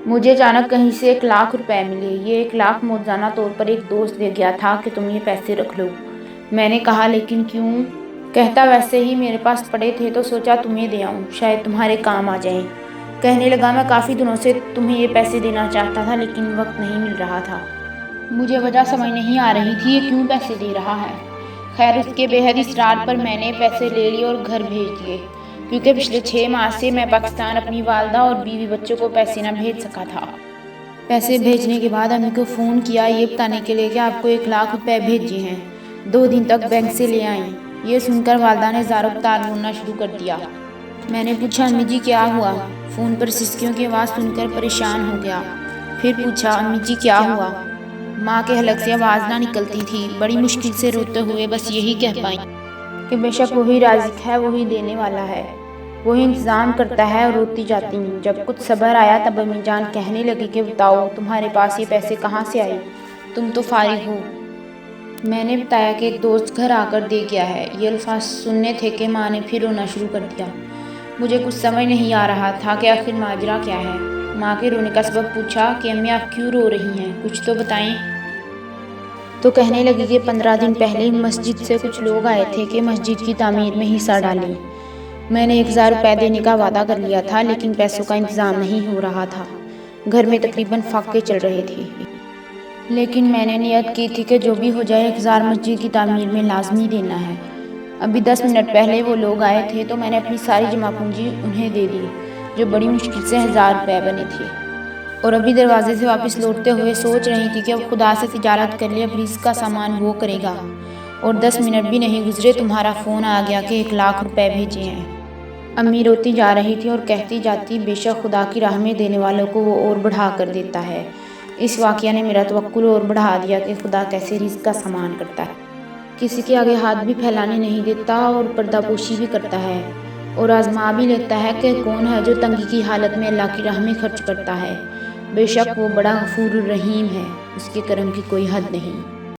مجھے اچانک کہیں سے 1,00,000 روپے ملے۔ یہ 1,00,000 موجزانہ طور پر ایک دوست دے گیا تھا کہ تم یہ پیسے رکھ لو۔ میں نے کہا لیکن کیوں؟ کہتا ویسے ہی میرے پاس پڑے تھے تو سوچا تمہیں دے آؤں، شاید تمہارے کام آ جائیں۔ کہنے لگا میں کافی دنوں سے تمہیں یہ پیسے دینا چاہتا تھا لیکن وقت نہیں مل رہا تھا۔ مجھے وجہ سمجھ نہیں آ رہی تھی یہ کیوں پیسے دے رہا ہے۔ خیر اس کے بے حد اصرار پر میں نے پیسے لے لیے اور گھر بھیج دیے، کیونکہ پچھلے 6 ماہ سے میں پاکستان اپنی والدہ اور بیوی بچوں کو پیسے نہ بھیج سکا تھا۔ پیسے بھیجنے کے بعد امی کو فون کیا یہ بتانے کے لیے کہ آپ کو 1,00,000 روپے بھیجے ہیں، 2 دن تک بینک سے لے آئیں۔ یہ سن کر والدہ نے زاروں تار رونا شروع کر دیا۔ میں نے پوچھا امی جی کیا ہوا؟ فون پر سسکیوں کی آواز سن کر پریشان ہو گیا۔ پھر پوچھا امی جی کیا ہوا؟ ماں کے حلق سے آواز نہ نکلتی تھی، بڑی مشکل سے روتے ہوئے بس یہی کہہ پائیں کہ بے شک وہی رازق ہے، وہی دینے والا ہے، وہی انتظام کرتا ہے، اور روتی جاتی ہوں۔ جب کچھ صبر آیا تب امی جان کہنے لگی کہ بتاؤ تمہارے پاس یہ پیسے کہاں سے آئے؟ تم تو فارغ ہو۔ میں نے بتایا کہ ایک دوست گھر آ کر دے گیا ہے۔ یہ الفاظ سننے تھے کہ ماں نے پھر رونا شروع کر دیا۔ مجھے کچھ سمجھ نہیں آ رہا تھا کہ آخر ماجرا کیا ہے۔ ماں کے رونے کا سبب پوچھا کہ امی آپ کیوں رو رہی ہیں، کچھ تو بتائیں۔ تو کہنے لگی کہ 15 دن پہلے مسجد سے کچھ لوگ آئے تھے کہ مسجد کی تعمیر میں حصہ ڈالیں۔ میں نے 1,000 روپے دینے کا وعدہ کر لیا تھا لیکن پیسوں کا انتظام نہیں ہو رہا تھا۔ گھر میں تقریباً فاقے چل رہے تھے، لیکن میں نے نیت کی تھی کہ جو بھی ہو جائے 1,000 مسجد کی تعمیر میں لازمی دینا ہے۔ ابھی 10 منٹ پہلے وہ لوگ آئے تھے تو میں نے اپنی ساری جمع پونجی انہیں دے دی، جو بڑی مشکل سے 1,000 روپے بنے تھے، اور ابھی دروازے سے واپس لوٹتے ہوئے سوچ رہی تھی کہ اب خدا سے تجارت کر لے، اب رزق کا سامان وہ کرے گا۔ اور 10 منٹ بھی نہیں گزرے تمہارا فون آ گیا کہ 1,00,000 روپے بھیجے ہیں۔ امی روتی جا رہی تھی اور کہتی جاتی بے شک خدا کی راہ میں دینے والوں کو وہ اور بڑھا کر دیتا ہے۔ اس واقعہ نے میرا توکل اور بڑھا دیا کہ خدا کیسے رزق کا سامان کرتا ہے، کسی کے آگے ہاتھ بھی پھیلانے نہیں دیتا اور پردہ پوشی بھی کرتا ہے، اور آزما بھی لیتا ہے کہ کون ہے جو تنگی کی حالت میں اللہ کی راہ میں خرچ کرتا ہے۔ بے شک وہ بڑا غفور الرحیم ہے، اس کے کرم کی کوئی حد نہیں۔